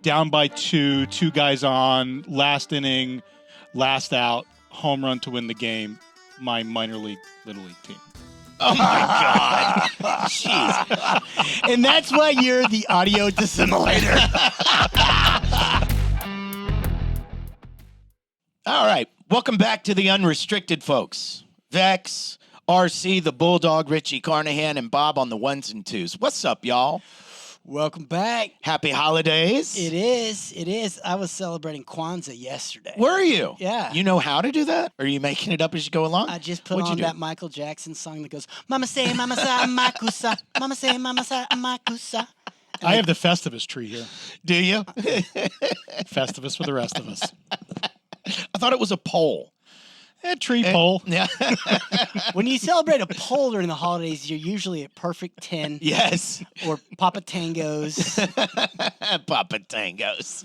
down by two guys on, last inning, last out, home run to win the game. My minor league, little league team. Oh, my God. Jeez. And that's why you're the audio dissimilator. All right. Welcome back to the Unrestricted, folks. Vex, RC, the Bulldog, Richie Carnahan, and Bob on the ones and twos. What's up, y'all? Welcome back. Happy holidays. It is. I was celebrating Kwanzaa yesterday. Were you? Yeah. You know how to do that? Or are you making it up as you go along? I just put on that Michael Jackson song that goes, Mama say, Mama sa, makusa. Mama say, Mama sa, makusa. I have the Festivus tree here. Do you? Festivus for the rest of us. I thought it was a pole. A tree pole. Yeah. When you celebrate a pole during the holidays, you're usually at Perfect 10. Yes. Or Papa Tango's. Papa Tango's.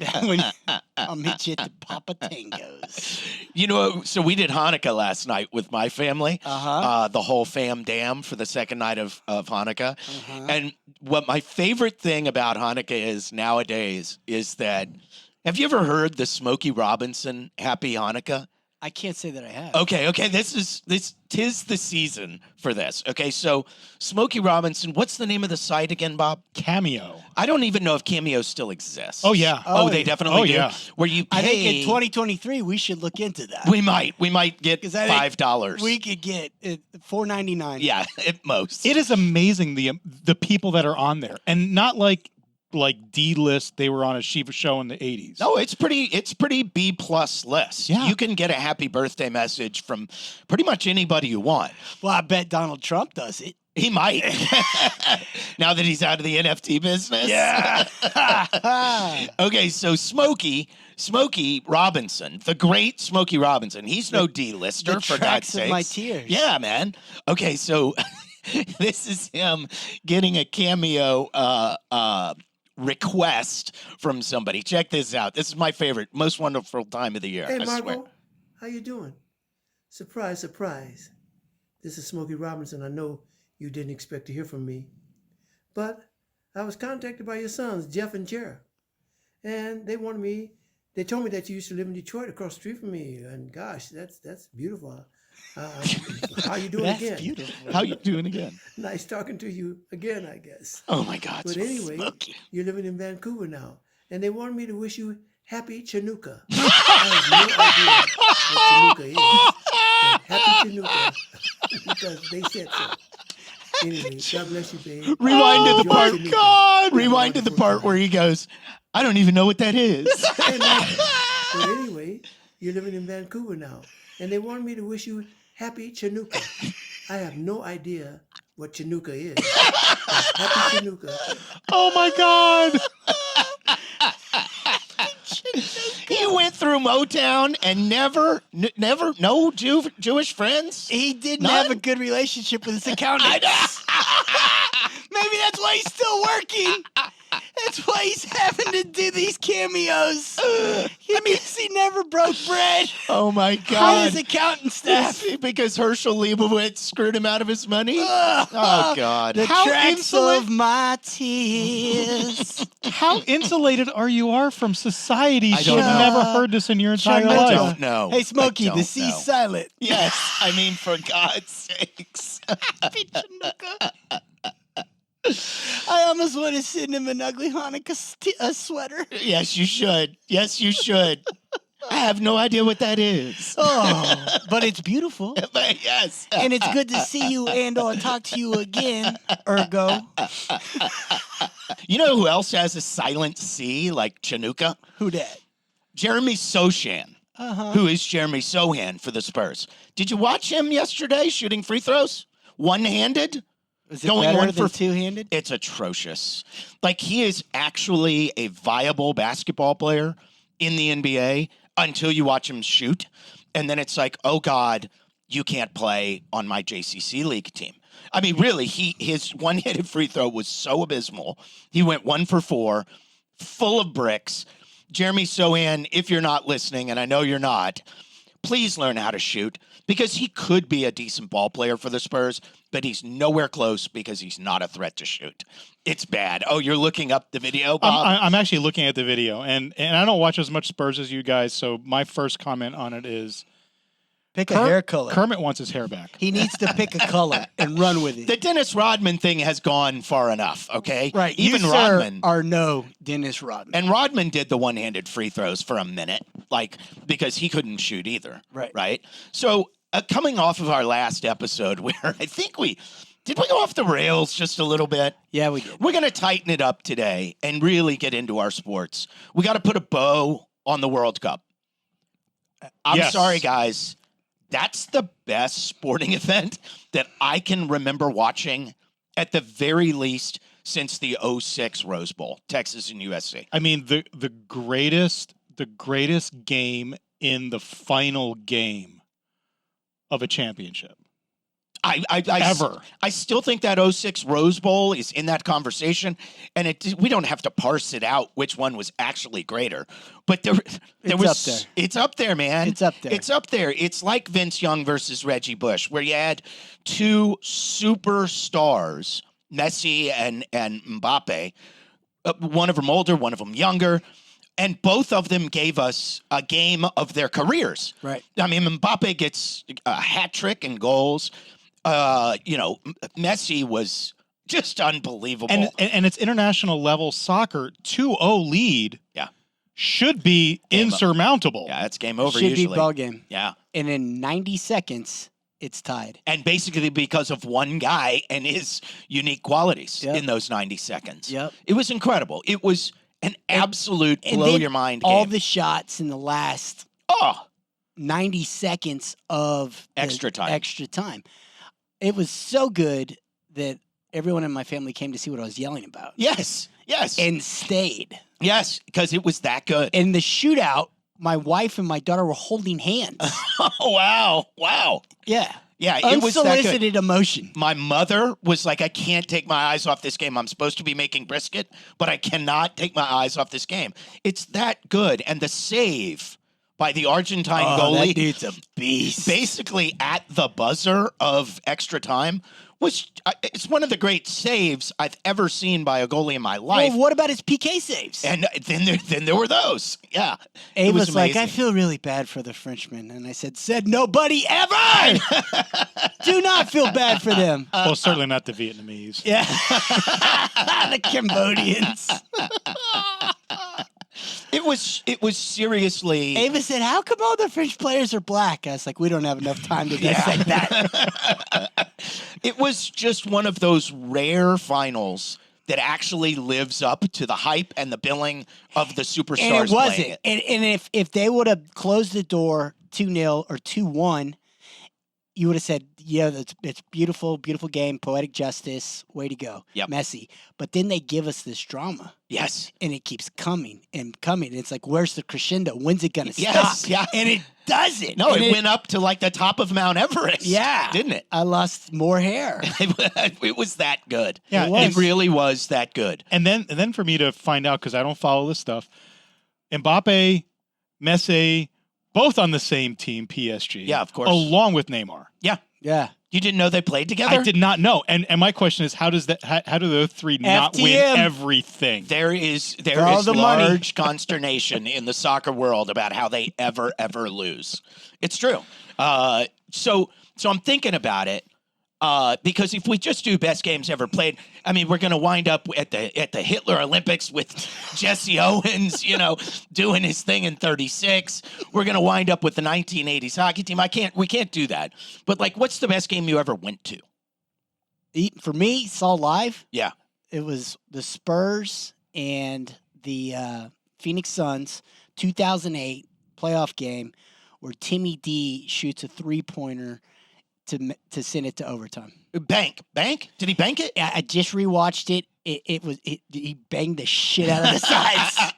I'll meet you at the Papa Tango's. You know, so we did Hanukkah last night with my family. Uh-huh. The whole fam dam for the second night of Hanukkah. Uh-huh. And what my favorite thing about Hanukkah is nowadays is that, have you ever heard the Smokey Robinson Happy Hanukkah? I can't say that I have. Okay. Tis the season for this. Okay, so Smokey Robinson, what's the name of the site again, Bob? Cameo. I don't even know if Cameo still exists. Oh, yeah. Oh, they definitely do. Yeah. Where you pay. I think in 2023 we should look into that. We might get 'Cause I think $5. We could get $4.99. Yeah, at most. It is amazing the people that are on there, and not like D-list. They were on a Shiva show in the 80s. No, it's pretty B+ list. Yeah. You can get a happy birthday message from pretty much anybody you want. Well, I bet Donald Trump does it. He might. Now that he's out of the NFT business. Yeah. Okay, so Smokey Robinson, the great Smokey Robinson. He's no D-lister, The for God's tracks of sakes. my tears. Yeah, man. Okay, so this is him getting a Cameo request from somebody. Check this out. This is my favorite, most wonderful time of the year. Hey, I swear. Margot, how you doing? Surprise, surprise. This is Smokey Robinson. I know you didn't expect to hear from me, but I was contacted by your sons, Jeff and Jared, and they told me that you used to live in Detroit across the street from me, and gosh, that's beautiful. How you doing That's again? beautiful. How you doing again? Nice talking to you again, I guess. Oh my God. But anyway, Smokey. you're living in Vancouver now, and they wanted me to wish you happy Chanukah. I have no idea what Chanukah is. But happy Chanukah because they said so. Anyway, God bless you, babe. Rewind to the Enjoy part. Chanukah. God. Rewind to the part where he goes, I don't even know what that is. But anyway, you're living in Vancouver now, and they wanted me to wish you happy Chanukah. I have no idea what Chanukah is. But happy Chanukah. Oh my God! He went through Motown and never, no Jewish friends? He didn't None? have a good relationship with his accountant. Maybe that's why he's still working. That's why he's having to do these cameos. He never broke bread. Oh my By God. his accountant staff. Because Herschel Leibowitz screwed him out of his money? Oh God. The How tracks of my tears. How insulated are from society? I You've don't know. never heard this in your entire Chanukah. I life. don't know. Hey, Smokey, I don't the C's know. silent. Yes, I mean, for God's sakes. I almost want to send him an ugly Hanukkah sweater. Yes, you should. Yes, you should. I have no idea what that is. Oh, but it's beautiful. But yes. And it's good to see you and or talk to you again, ergo. You know who else has a silent C like Chanukah? Who dat? Jeremy Sochan, who is Jeremy Sohan for the Spurs. Did you watch him yesterday shooting free throws? One-handed? Is it Going better one than for- two-handed? It's atrocious. Like, he is actually a viable basketball player in the NBA until you watch him shoot. And then it's like, oh, God, you can't play on my JCC league team. I mean, really, his one-handed free throw was so abysmal. He went 1 for 4, full of bricks. Jeremy Sohan, if you're not listening, and I know you're not, please learn how to shoot, because he could be a decent ball player for the Spurs, but he's nowhere close because he's not a threat to shoot. It's bad. Oh, you're looking up the video, Bob? I'm actually looking at the video, and I don't watch as much Spurs as you guys, so my first comment on it is Pick a hair color. Kermit wants his hair back. He needs to pick a color and run with it. The Dennis Rodman thing has gone far enough, okay? Right. Even you, sir, Rodman. are no Dennis Rodman. And Rodman did the one-handed free throws for a minute, because he couldn't shoot either. Right. Right? So coming off of our last episode where I think did we go off the rails just a little bit? Yeah, we did. We're going to tighten it up today and really get into our sports. We got to put a bow on the World Cup. I'm Yes. sorry, guys. That's the best sporting event that I can remember watching, at the very least, since the 06 Rose Bowl, Texas and USC. I mean, the greatest game in the final game of a championship. Ever. I still think that 06 Rose Bowl is in that conversation, and we don't have to parse it out which one was actually greater. But there was up there. It's up there, man. It's up there. It's up there. It's like Vince Young versus Reggie Bush, where you had two superstars, Messi and Mbappe. One of them older, one of them younger. And both of them gave us a game of their careers. Right. I mean, Mbappe gets a hat trick and goals. Messi was just unbelievable. And it's international level soccer. 2-0 lead. Yeah. Should be Game insurmountable. Yeah, it's game over Should usually. be ball game. Yeah. And in 90 seconds, it's tied. And basically because of one guy and his unique qualities Yep. in those 90 seconds. Yep. It was incredible. It was an absolute And blow then your mind all game. the shots in the last Oh, 90 seconds of the Extra time. Extra time. It was so good that everyone in my family came to see what I was yelling about yes. Yes. and stayed. yes, because it was that good. In the shootout, my wife and my daughter were holding hands. Oh, wow. Wow. Yeah. Yeah, it was that good. Unsolicited emotion. My mother was like, I can't take my eyes off this game. I'm supposed to be making brisket, but I cannot take my eyes off this game. It's that good. And the save by the Argentine goalie, That dude's a beast. basically at the buzzer of extra time, it's one of the great saves I've ever seen by a goalie in my life. Well, what about his PK saves? And then there were those. Yeah. Abe It was like, I amazing. feel really bad for the Frenchman. And I said nobody ever! Do not feel bad for them. Well, certainly not the Vietnamese. Yeah. The Cambodians. It was seriously. Ava said, how come all the French players are black? I was like, we don't have enough time to dissect that. It was just one of those rare finals that actually lives up to the hype and the billing of the superstars. And it playing wasn't. it. And if they would have closed the door 2-0 or 2-1, you would have said, yeah, it's beautiful, beautiful game, poetic justice, way to go. Yep. Messi. But then they give us this drama. Yes. And it keeps coming and coming. It's like, where's the crescendo? When's it going to Yes, stop? yeah. And it doesn't. No, And it went up to like the top of Mount Everest. Yeah. Didn't it? I lost more hair. It was that good. Yeah, It was. It really was that good. And then for me to find out, because I don't follow this stuff, Mbappe, Messi, both on the same team, PSG. Yeah, of course. Along with Neymar. Yeah. Yeah. You didn't know they played together? I did not know. And my question is, how do those three not win FTM. everything? There is all the money. large consternation in the soccer world about how they ever lose. It's true. So I'm thinking about it because if we just do best games ever played, I mean, we're going to wind up at the Hitler Olympics with Jesse Owens, doing his thing in 36. We're going to wind up with the 1980s hockey team. We can't do that. But like, what's the best game you ever went to? For me, saw live, Yeah. it was the Spurs and the Phoenix Suns 2008 playoff game where Timmy D shoots a three-pointer to send it to overtime. Bank. Did he bank it? I just rewatched it. He banged the shit out of the sides.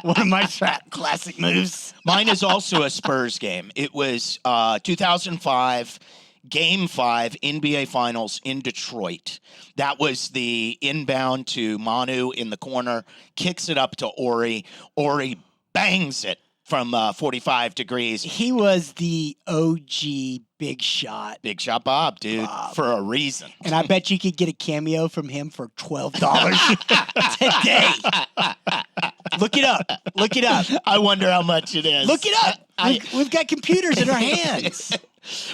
One of my classic moves. Mine is also a Spurs game. It was 2005, Game 5, NBA Finals in Detroit. That was the inbound to Manu in the corner, kicks it up to Ori. Ori bangs it from 45 degrees. He was the OG big shot. Big shot Bob, dude, for a reason. And I bet you could get a cameo from him for $12 today. Look it up. Look it up. I wonder how much it is. Look it up. We've got computers in our hands.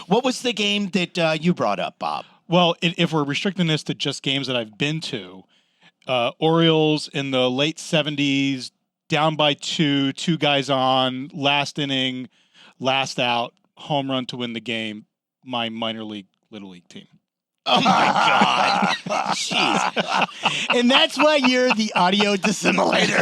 What was the game that you brought up, Bob? Well, if we're restricting this to just games that I've been to, Orioles in the late 70s, down by two guys on, last inning, last out, home run to win the game, my minor league Little League team. Oh, my God. Jeez. And that's why you're the audio dissimilator.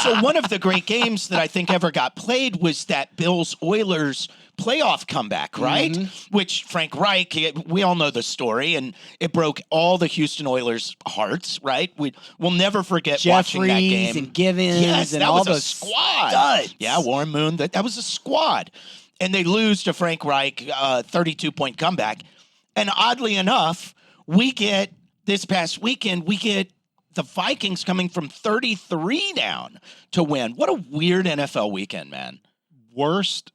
So one of the great games that I think ever got played was that Bills-Oilers playoff comeback, right? Mm-hmm. Which Frank Reich, we all know the story, and it broke all the Houston Oilers' hearts, right? We'll never forget watching that game. Jeffries and Givens Yes, and that all was those a squad. studs. Yeah, Warren Moon, that was a squad. And they lose to Frank Reich, 32-point comeback. And oddly enough, this past weekend, we get the Vikings coming from 33 down to win. What a weird NFL weekend, man. Worst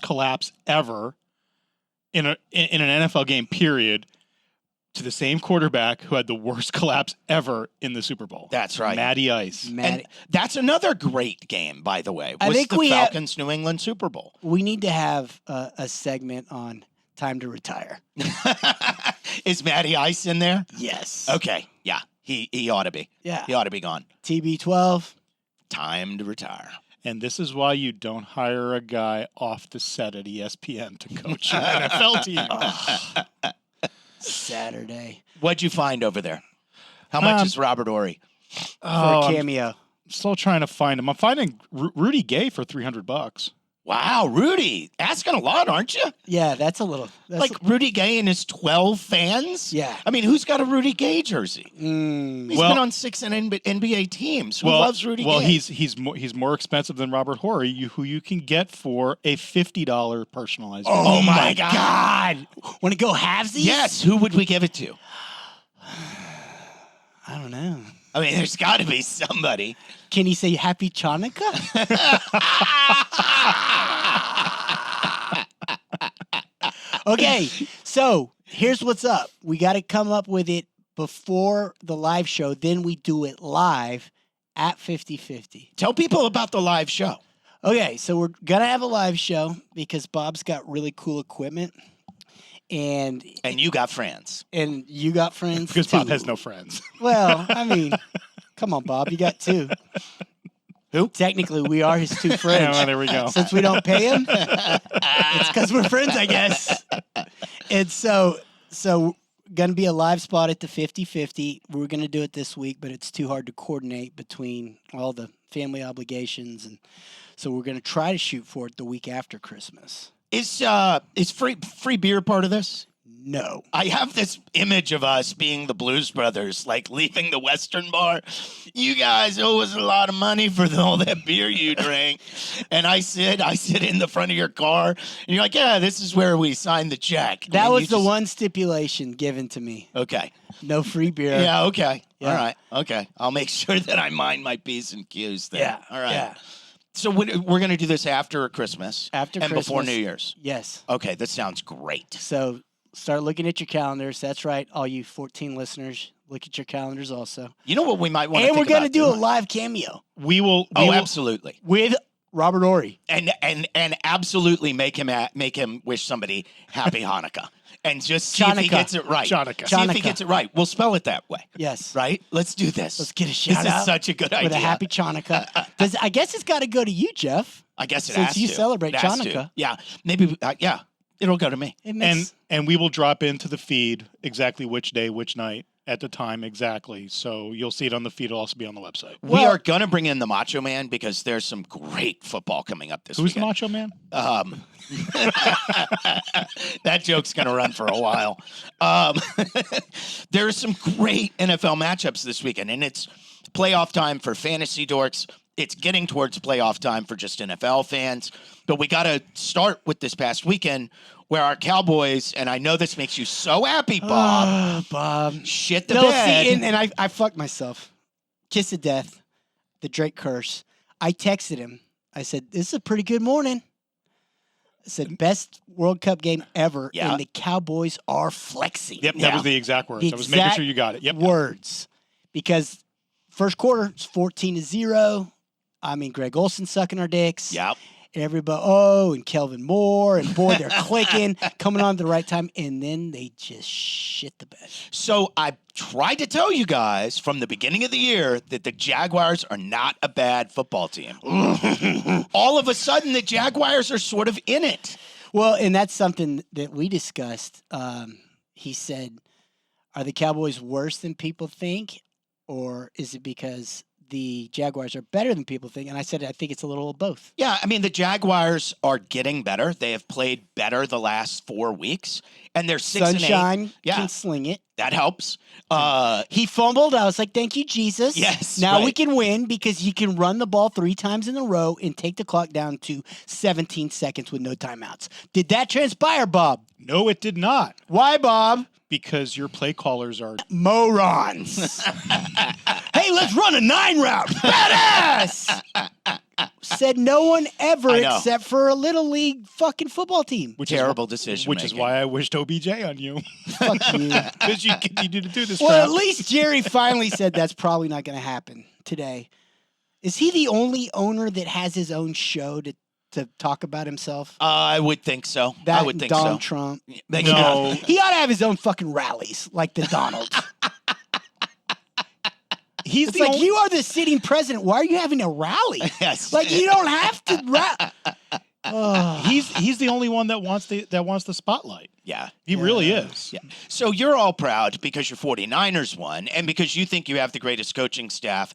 collapse ever in an NFL game, period, to the same quarterback who had the worst collapse ever in the Super Bowl. That's right. Matty Ice. And that's another great game, by the way. I think the we Falcons New England Super Bowl. We need to have a segment on time to retire. Is Matty Ice in there? Yes. Okay. Yeah. He ought to be. Yeah. He ought to be gone. TB12. Time to retire. And this is why you don't hire a guy off the set at ESPN to coach your NFL team. Saturday. What'd you find over there? How much is Robert Horry? For a cameo. I'm still trying to find him. I'm finding Rudy Gay for $300. Wow, Rudy. Asking a lot, aren't you? Yeah, that's a little. Rudy Gay and his 12 fans? Yeah. I mean, who's got a Rudy Gay jersey? He's been on 6 NBA teams. Who loves Rudy Gay? Well, he's more expensive than Robert Horry, who you can get for a $50 personalized. Oh my God. Want to go halvesies? Yes. Who would we give it to? I don't know. I mean, there's got to be somebody. Can he say Happy Chanukah? Okay, so here's what's up. We got to come up with it before the live show. Then we do it live at 50/50. Tell people about the live show. Okay, so we're going to have a live show because Bob's got really cool equipment. And you got friends. And you got friends because too. Bob has no friends. Well, I mean, come on, Bob. You got two. Who? Technically, we are his two friends. Yeah, well, there we go. Since we don't pay him, it's because we're friends, I guess. And so going to be a live spot at the 50/50. We're going to do it this week, but it's too hard to coordinate between all the family obligations. And so we're going to try to shoot for it the week after Christmas. Is free beer part of this? No. I have this image of us being the Blues Brothers, like leaving the Western bar. You guys owe us a lot of money for all that beer you drank. And I sit in the front of your car, and you're like, yeah, this is where we signed the check. That was the one stipulation given to me. Okay. No free beer. Yeah, okay. Yeah. All right. Okay. I'll make sure that I mind my P's and Q's then. Yeah. All right. Yeah. So we're going to do this after Christmas. After and Christmas. before New Year's. Yes. Okay, that sounds great. So start looking at your calendars. That's right, all you 14 listeners. Look at your calendars also. You know what we might want to And we're going to do a live cameo. We will. Absolutely. With Robert Horry. And absolutely make him wish somebody happy Hanukkah. And just see if he gets it right. Chanukah. See if he gets it right. We'll spell it that way. Yes. Right? Let's do this. Let's get a shout out. This is such a good idea. With a happy Chanukah. I guess it's got to go to you, Jeff. I guess it Since has you to. celebrate It has Chanukah. to. Yeah. Maybe, yeah. It'll go to me. It makes, And we will drop into the feed exactly which day, which night, at the time exactly. So you'll see it on the feed. It'll also be on the website. We are going to bring in the Macho Man because there's some great football coming up this Who's the weekend. Macho Man? That joke's going to run for a while. There are some great NFL matchups this weekend, and it's playoff time for fantasy dorks. It's getting towards playoff time for just NFL fans. But we got to start with this past weekend where our Cowboys, and I know this makes you so happy, Bob. Bob. Shit the No, bed. see, and I fucked myself. Kiss of death. The Drake curse. I texted him I said, this is a pretty good morning. I said, best World Cup game ever, Yeah. and the Cowboys are flexing. Yep, that was the exact words. I was making sure you got it. Yep. Words. Because first quarter, it's 14-0. I mean, Greg Olson sucking our dicks. Yep. And everybody, and Kelvin Moore, and boy, they're clicking, coming on at the right time, and then they just shit the bed. So I tried to tell you guys from the beginning of the year that the Jaguars are not a bad football team. All of a sudden, the Jaguars are sort of in it. Well, and that's something that we discussed. He said, are the Cowboys worse than people think, or is it because the Jaguars are better than people think? And I said, I think it's a little of both. Yeah, I mean, the Jaguars are getting better. They have played better the last 4 weeks, and they're 6-8. Sunshine Yeah. can sling it. That helps. He fumbled. I was like, thank you, Jesus. Yes, Now we right. can win because you can run the ball 3 times in a row and take the clock down to 17 seconds with no timeouts. Did that transpire, Bob? No, it did not. Why, Bob? Because your play callers are Morons. Hey, let's run a 9 route. Badass. Said no one ever I know. except for a little league fucking football team. Terrible decision which is making. why I wished OBJ on you. Fuck you. Because you continue to do this Well, crap. at least Jerry finally said that's probably not going to happen today. Is he the only owner that has his own show to talk about himself? I would think so. That I would and think Donald so. Trump. No. He ought to have his own fucking rallies like the Donalds. He's It's the like, only, you are the sitting president. Why are you having a rally? Yes. Like, you don't have to Oh. he's the only one that wants the spotlight. Yeah. He really is. Yeah. So you're all proud because your 49ers won and because you think you have the greatest coaching staff,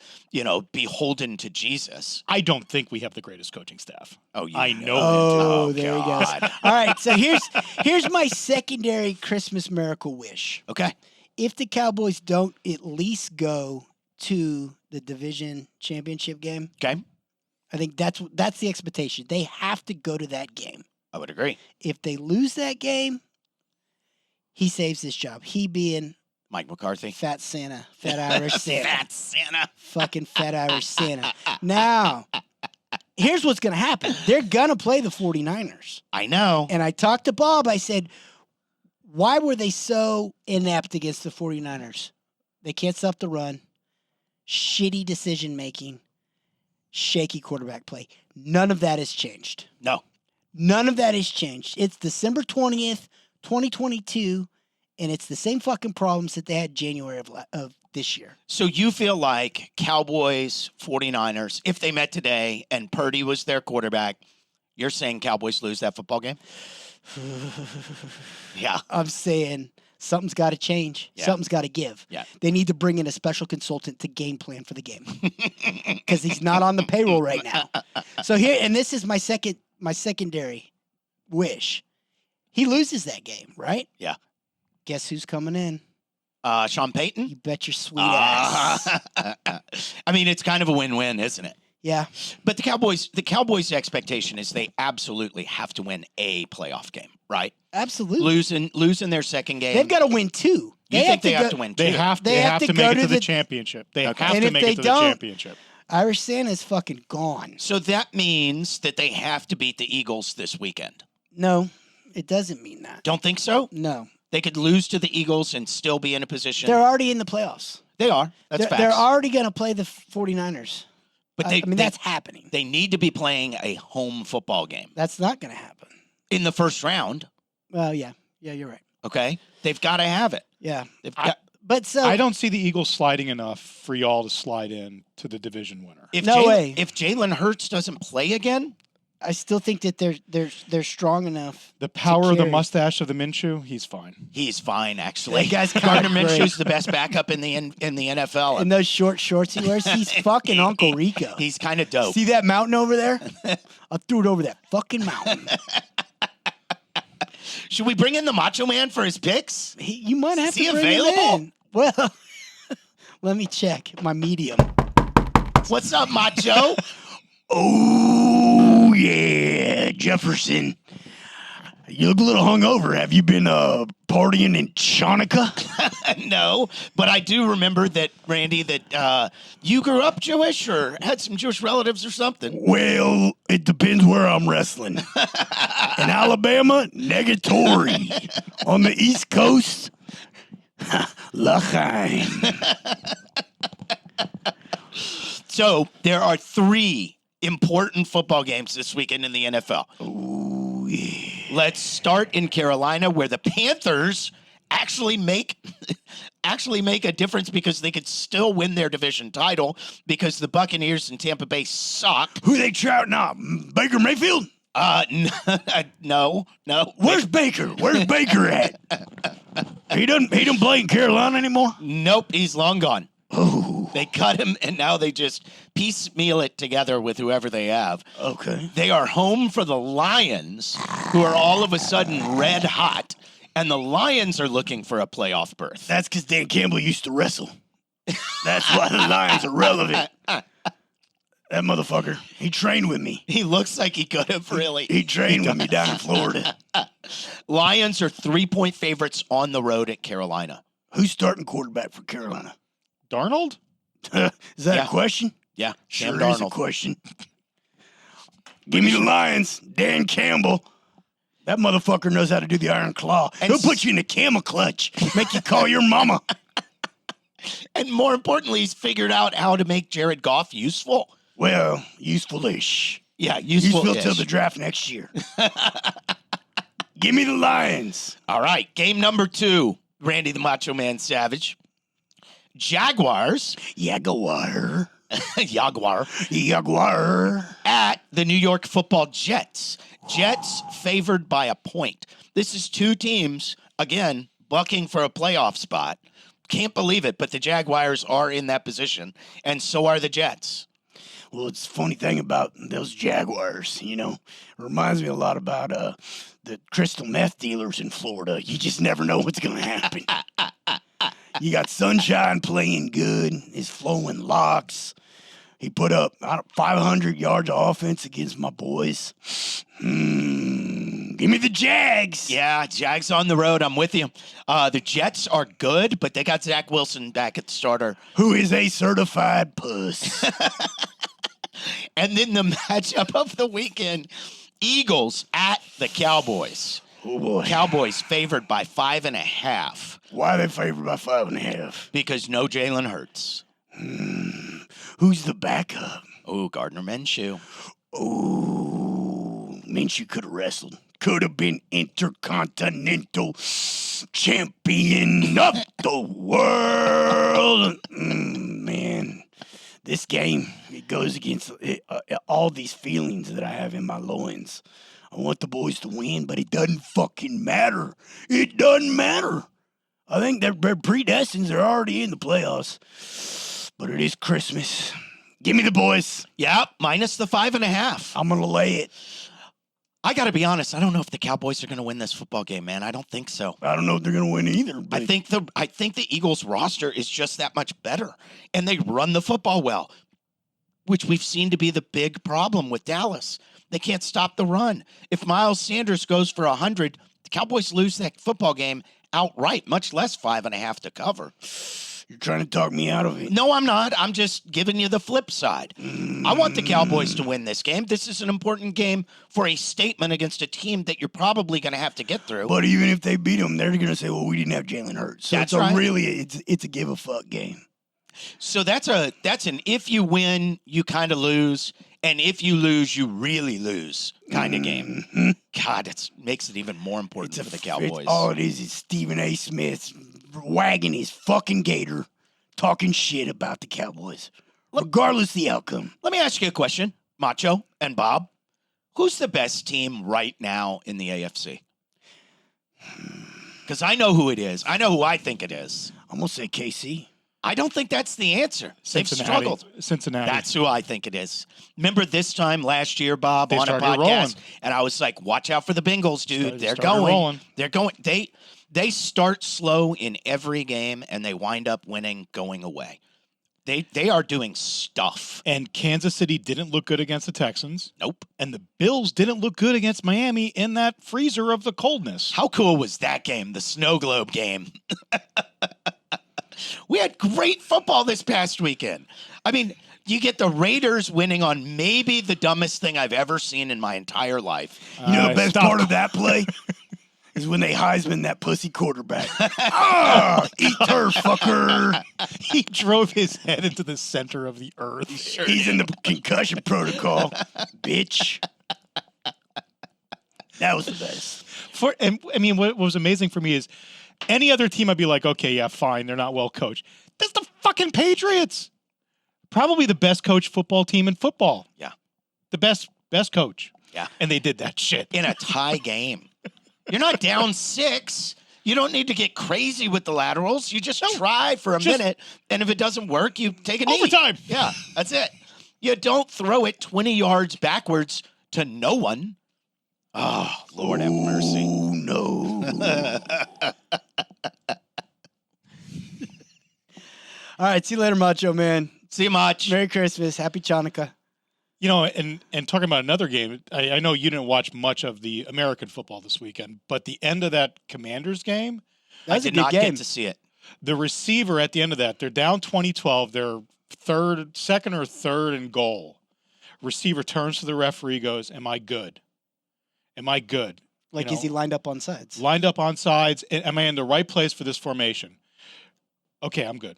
beholden to Jesus. I don't think we have the greatest coaching staff. Oh, you I know. Oh, Oh, there God. he goes. All right, so here's my secondary Christmas miracle wish. Okay. If the Cowboys don't at least go to the division championship game, Okay. I think that's the expectation. They have to go to that game. I would agree. If they lose that game, he saves his job. He being Mike McCarthy. Fat Santa, Fat Irish Santa. Fat Santa. Fucking Fat Irish Santa. Now, here's what's going to happen. They're going to play the 49ers. I know. And I talked to Bob. I said, why were they so inept against the 49ers? They can't stop the run. Shitty decision making. Shaky quarterback play. None of that has changed. No. None of that has changed. It's December 20th, 2022, and it's the same fucking problems that they had January of this year. So you feel like Cowboys, 49ers, if they met today and Purdy was their quarterback, you're saying Cowboys lose that football game? Yeah. I'm saying something's got to change. Yeah. Something's got to give. Yeah. They need to bring in a special consultant to game plan for the game because he's not on the payroll right now. So here, and this is my secondary wish. He loses that game, right? Yeah. Guess who's coming in? Sean Payton? You bet your sweet ass. I mean, it's kind of a win-win, isn't it? Yeah. But the Cowboys' expectation is they absolutely have to win a playoff game, right? Absolutely. Losing their second game. They've got to win two. You think they have to win two? They have They have to to go make it to to the the- championship. They Okay. have And to if make they it to the don't- championship. Irish Santa's fucking gone. So that means that they have to beat the Eagles this weekend. No, it doesn't mean that. Don't think so? No. They could lose to the Eagles and still be in a position. They're already in the playoffs. They are. That's facts. They're already going to play the 49ers. But I mean, that's happening. They need to be playing a home football game That's not going to happen. in the first round. Well, yeah. Yeah, you're right. Okay, they've got to have it. Yeah. They've got. But so I don't see the Eagles sliding enough for y'all to slide in to the division winner. If No way. If Jalen Hurts doesn't play again, I still think that they're strong enough. The power of the carry. mustache of the Minshew, he's fine. he's fine. Actually, That guy's kinda Gardner great. Minshew's the best backup in the NFL. And those short shorts he wears, he's fucking Uncle Rico. He's kind of dope. See that mountain over there? I threw it over that fucking mountain. Should we bring in the Macho Man for his picks? You might have Is to he bring him available? in. Well, let me check my medium. What's up, Macho? Oh yeah, Jefferson. You look a little hungover. Have you been partying in Chanukah? No, but I do remember that, Randy, that you grew up Jewish or had some Jewish relatives or something. Well, it depends where I'm wrestling. In Alabama, negatory. On the East Coast, L'chaim. So there are 3 important football games this weekend in the NFL. Ooh, yeah. Let's start in Carolina, where the Panthers actually make a difference because they could still win their division title because the Buccaneers and Tampa Bay suck. Who they trouting up? Baker Mayfield? No. Where's Baker? Where's Baker at? He doesn't play in Carolina anymore? Nope, he's long gone. Oh, They cut him, and now they just piecemeal it together with whoever they have. okay. They are home for the Lions, who are all of a sudden red hot, and the Lions are looking for a playoff berth. That's because Dan Campbell used to wrestle. That's why the Lions are relevant. That motherfucker, he trained with me. He looks like he could have really. He trained with me down in Florida. Lions are 3-point favorites on the road at Carolina. Who's starting quarterback for Carolina? Darnold? Is that Yeah. a question? Yeah, Sure Sam is a Darnold. question. Give me the Lions. Dan Campbell. That motherfucker knows how to do the iron claw. And He'll put you in a camel clutch. Make you call your mama. And more importantly, he's figured out how to make Jared Goff useful. Well, useful-ish. Yeah, useful. Useful till the draft next year. Give me the Lions. All right, game number 2, Randy the Macho Man Savage. Jaguars, Jaguar. Jaguar, Jaguar. at the New York Football Jets. Jets favored by a point. This is 2 teams, again, bucking for a playoff spot. Can't believe it, but the Jaguars are in that position, and so are the Jets. Well, it's a funny thing about those Jaguars, you know. It reminds me a lot about the crystal meth dealers in Florida. You just never know what's going to happen. You got Sunshine playing good, his flowing locks. He put up 500 yards of offense against my boys. Give me the Jags. Yeah, Jags on the road. I'm with you. The Jets are good, but they got Zach Wilson back at the starter. Who is a certified puss. And then the matchup of the weekend, Eagles at the Cowboys. Oh, boy. Cowboys favored by 5.5 Why are they favored by 5.5? because no Jalen Hurts. Who's the backup? Oh, Gardner Minshew. Oh, Minshew could have wrestled. Could have been intercontinental champion of the world. Man, this game, it goes against all these feelings that I have in my loins. I want the boys to win, but it doesn't fucking matter. It doesn't matter. I think they're predestined. They're already in the playoffs. But it is Christmas. Give me the boys. Yeah, minus the 5.5. I'm going to lay it. I got to be honest. I don't know if the Cowboys are going to win this football game, man. I don't think so. I don't know if they're going to win either. But I think the Eagles roster is just that much better, and they run the football well, which we've seen to be the big problem with Dallas. They can't stop the run. If Miles Sanders goes for 100, the Cowboys lose that football game outright, much less 5.5 to cover. You're trying to talk me out of it. No, I'm not. I'm just giving you the flip side. I want the Cowboys to win this game. This is an important game for a statement against a team that you're probably going to have to get through. But even if they beat them, they're going to say, well, we didn't have Jalen Hurts. So That's it's right. It's a give a fuck game. So that's an if you win, you kind of lose, and if you lose, you really lose kind of game. God, it makes it even more important for the Cowboys. All it is Stephen A. Smith wagging his fucking gator, talking shit about the Cowboys, regardless the outcome. Let me ask you a question, Macho and Bob. Who's the best team right now in the AFC? Because I know who it is. I know who I think it is. I'm going to say KC. I don't think that's the answer. They've struggled. Cincinnati. That's who I think it is. Remember this time last year, Bob, They on a started podcast, rolling. and I was like, watch out for the Bengals, dude. They're Started going. rolling. They're going. They start slow in every game, and they wind up winning going away. They are doing stuff. And Kansas City didn't look good against the Texans. Nope. And the Bills didn't look good against Miami in that freezer of the coldness. How cool was that game, the snow globe game? We had great football this past weekend. I mean, you get the Raiders winning on maybe the dumbest thing I've ever seen in my entire life. You know the best part of that play is when they Heisman that pussy quarterback. Eat turf, fucker. He drove his head into the center of the earth. He's in the concussion protocol, bitch. That was the best. What was amazing for me is any other team I'd be like, okay, yeah, fine, they're not well coached. That's the fucking Patriots. Probably the best coached football team in football. Yeah. The best coach. Yeah. And they did that shit. In a tie game. You're not down 6. You don't need to get crazy with the laterals. You just try for a minute, and if it doesn't work, you take a knee. Overtime. Yeah, that's it. You don't throw it 20 yards backwards to no one. Oh, Lord have mercy. Oh, no. All right, see you later, Macho Man. See you much. Merry Christmas. Happy Chanukah. You know, and talking about another game, I know you didn't watch much of the American football this weekend, but the end of that Commanders game, That was I a did good not game. get to see it. the receiver at the end of that, they're down 20-12, they're second or third and goal. Receiver turns to the referee, goes, "Am I good? Am I good?" Like, You is he know, lined up on sides? lined up on sides? Am I in the right place for this formation? Okay, I'm good.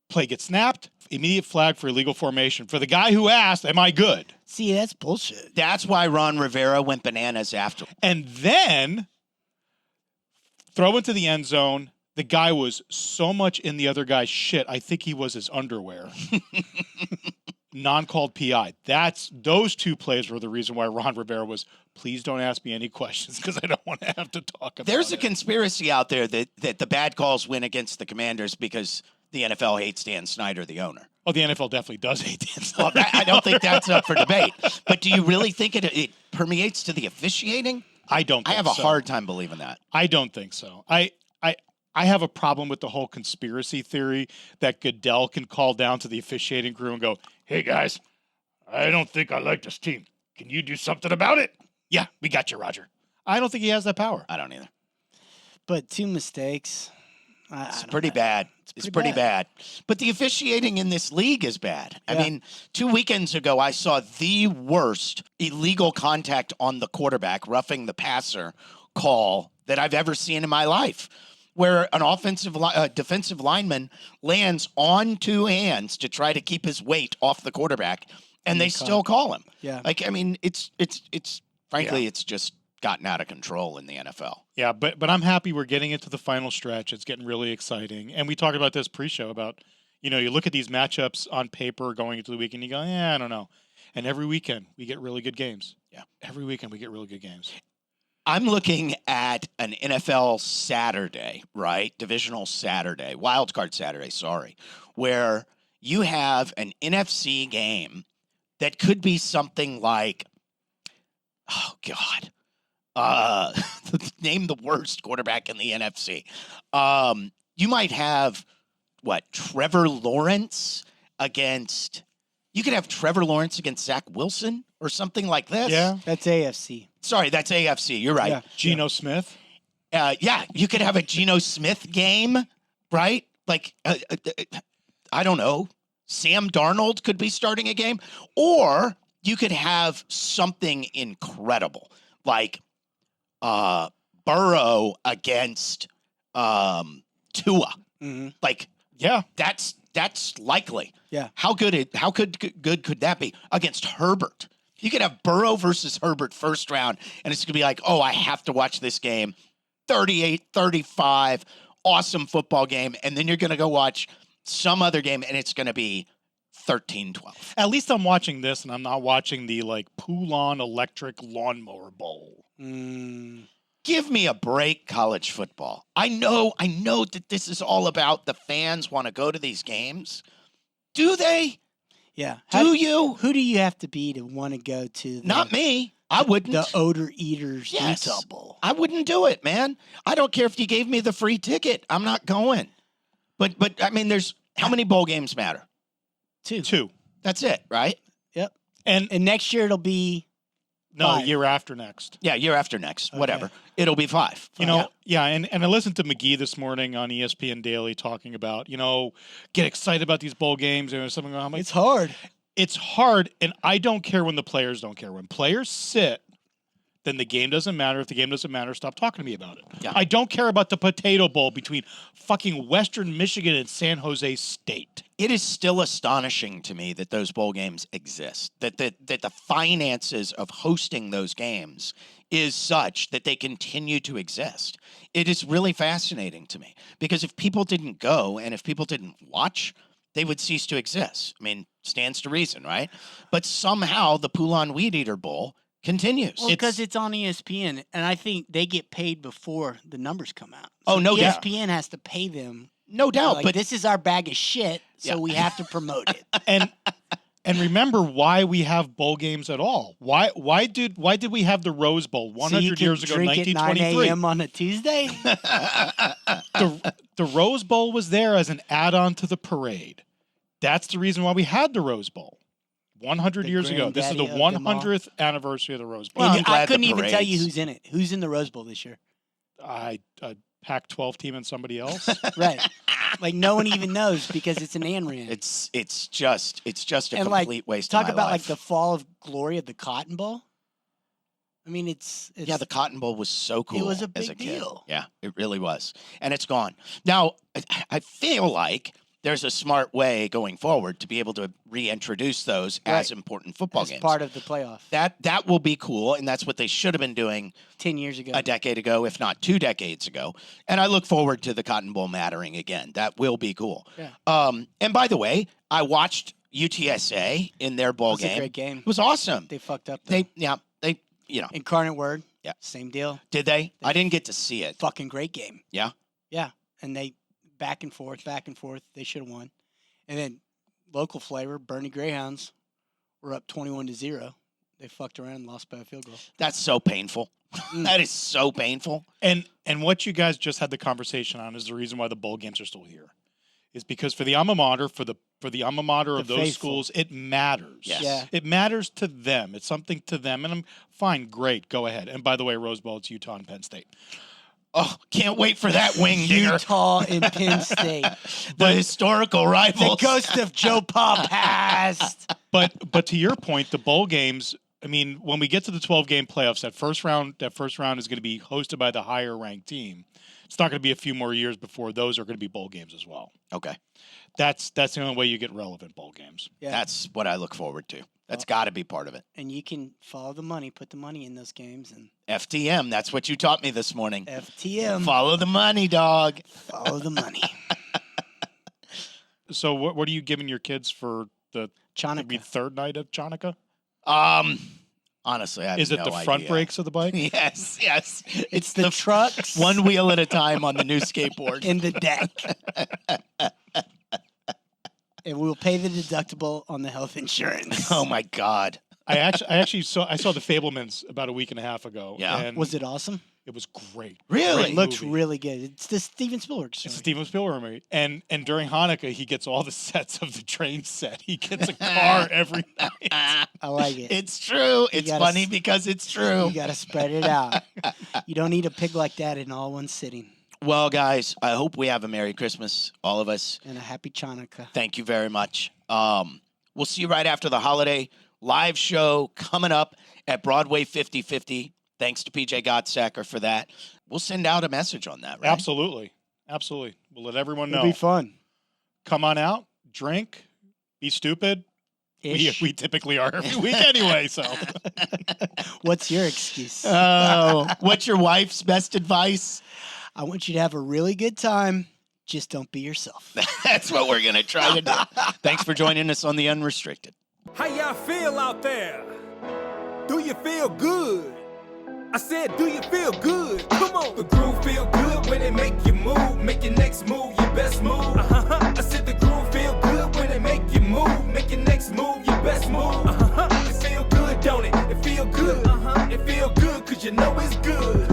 Play gets snapped. Immediate flag for illegal formation. For the guy who asked, "Am I good?" See, that's bullshit. That's why Ron Rivera went bananas after. And then throw into the end zone. The guy was so much in the other guy's shit. I think he was his underwear. Non-called PI. Those two plays were the reason why Ron Rivera was, "Please don't ask me any questions because I don't want to have to talk about There's a it." conspiracy out there that the bad calls win against the Commanders because the NFL hates Dan Snyder, the owner. Oh, the NFL definitely does hate Dan Well, Snyder. I don't think that's up for debate. But do you really think it permeates to the officiating? I don't I think have a so. hard time believing that. I don't think so. I have a problem with the whole conspiracy theory that Goodell can call down to the officiating crew and go, "Hey guys, I don't think I like this team. Can you do something about it?" "Yeah, we got you, Roger." I don't think he has that power. I don't either. But 2 mistakes. It's pretty bad. It's pretty pretty bad. But the officiating in this league is bad. I Yeah. mean, 2 weekends ago, I saw the worst illegal contact on the quarterback, roughing the passer call that I've ever seen in my life, where an defensive lineman lands on 2 hands to try to keep his weight off the quarterback, and they still call him. Yeah. Like, I mean, it's frankly, it's just gotten out of control in the NFL. Yeah, but I'm happy we're getting into the final stretch. It's getting really exciting. And we talked about this pre-show about, you look at these matchups on paper going into the weekend, you go, "Yeah, I don't know." And every weekend we get really good games. Yeah. Every weekend we get really good games. I'm looking at an NFL Saturday, right? Divisional Saturday, wild card Saturday, sorry, where you have an NFC game that could be something like, oh God, name the worst quarterback in the NFC. You might have Trevor Lawrence against. You could have Trevor Lawrence against Zach Wilson or something like this. Yeah. That's AFC. Sorry, that's AFC. You're right. Yeah. Geno Smith. Yeah, you could have a Geno Smith game, right? Like, I don't know. Sam Darnold could be starting a game. Or you could have something incredible, like Burrow against Tua. Mm-hmm. Like, Yeah. that's likely. Yeah. How good could that be against Herbert? You could have Burrow versus Herbert first round, and it's going to be like, oh, I have to watch this game. 38-35, awesome football game. And then you're going to go watch some other game, and it's going to be 13-12. At least I'm watching this, and I'm not watching the Poulon Electric Lawnmower Bowl. Give me a break, college football. I know that this is all about the fans want to go to these games. Do they? Yeah. Do you? Who do you have to be to want to go to Not me. I wouldn't. the Odor Eaters Yes. Utah Bowl? I wouldn't do it, man. I don't care if you gave me the free ticket. I'm not going. But I mean, there's how many bowl games matter? 2. 2. That's it, right? Yep. And And next year it'll be no, 5. year after next. Yeah, year after next, whatever. It'll be 5. You know, and I listened to McGee this morning on ESPN Daily talking about, get excited about these bowl games or something. I'm like, it's hard. it's hard, and I don't care when the players don't care. When players sit, then the game doesn't matter. If the game doesn't matter, stop talking to me about it. Yeah. I don't care about the Potato Bowl between fucking Western Michigan and San Jose State. It is still astonishing to me that those bowl games exist, that the finances of hosting those games is such that they continue to exist. It is really fascinating to me because if people didn't go and if people didn't watch, they would cease to exist. I mean, stands to reason, right? But somehow the Poulon Weed Eater Bowl continues. Well, because it's on ESPN, and I think they get paid before the numbers come out. Oh, no doubt. ESPN has to pay them. No doubt, Like, but this is our bag of shit, so Yeah. we have to promote it. And remember why we have bowl games at all. Why did we have the Rose Bowl 100 years ago, drink at 9 1923? a.m. on a Tuesday. The Rose Bowl was there as an add-on to the parade. That's the reason why we had the Rose Bowl 100 The years ago. This is the granddaddy of them all. 100th anniversary of the Rose Bowl. Well, I'm And I glad the couldn't even tell you parades- who's in it. Who's in the Rose Bowl this year? A Pac-12 team and somebody else. Right. Like no one even knows because it's an ANRAN. it's just a And, like, complete waste Talk of my about life. like the fall of glory of the Cotton Bowl. I mean, it's Yeah, the Cotton Bowl was so cool. was a as big kid. deal. Yeah, it really was, and it's gone now. I feel like there's a smart way going forward to be able to reintroduce those as Right. important football as games. part of the playoff. That will be cool, and that's what they should have been doing 10 years ago. a decade ago, if not 2 decades ago. And I look forward to the Cotton Bowl mattering again. That will be cool. Yeah. And by the way, I watched UTSA in their bowl It was a game. great game. It was awesome. They fucked up. Though. They Incarnate Word. Yeah. Same deal. did they? I didn't get to see it. Fucking great game. Yeah. Yeah. And they back and forth. They should have won. And then local flavor, Bernie Greyhounds were up 21-0. They fucked around and lost by a field goal. That's so painful. That is so painful. And what you guys just had the conversation on is the reason why the bowl games are still here. Is because for the alma mater, for the alma mater of The those faithful. schools, it matters. Yes. Yeah. It matters to them. It's something to them. And I'm fine, great, go ahead. And by the way, Rose Bowl, it's Utah and Penn State. Oh, can't wait for that wing dinger. Utah and Penn State. The historical The rivals. ghost of Joe Pa passed. But to your point, the bowl games, I mean, when we get to the 12-game playoffs, that first round is going to be hosted by the higher ranked team. It's not going to be a few more years before those are going to be bowl games as well. Okay. That's the only way you get relevant bowl games. Yeah. That's what I look forward to. That's got to be part of it. And you can follow the money, put the money in those games, and FTM, that's what you taught me this morning. FTM. Follow the money, dog. Follow the money. So what are you giving your kids for the Chanukah. third night of Chanukah? Honestly, I have Is it no the front idea. brakes of the bike? Yes. It's the trucks one wheel at a time on the new skateboard. in the deck. And we'll pay the deductible on the health insurance. Oh my God. I actually saw the Fablemans about a week and a half ago. Yeah. And Was it awesome? it was great. Really? It looks movie. really good. It's the Steven Spielberg story. It's a Steven Spielberg movie. And during Hanukkah, he gets all the sets of the train set. He gets a car every night. I like it. It's true. It's gotta funny s- because it's true. You got to spread it out. You don't need a pig like that in all one sitting. Well, guys, I hope we have a Merry Christmas, all of us. And a happy Chanukah. Thank you very much. We'll see you right after the holiday. Live show coming up at Broadway 50/50. Thanks to PJ Gottsacker for that. We'll send out a message on that, right? Absolutely. We'll let everyone know. It'll be fun. Come on out, drink, be stupid. Ish. We typically are every week anyway, so. What's your excuse? What's your wife's best advice? I want you to have a really good time. Just don't be yourself. That's what we're going to try to do. Thanks for joining us on The Unrestricted. How y'all feel out there? Do you feel good? I said, do you feel good? Come on. The groove feel good when it make you move. Make your next move your best move. I said the groove feel good when it make you move. Make your next move your best move. It feel good, don't it? It feel good. It feel good cause you know it's good.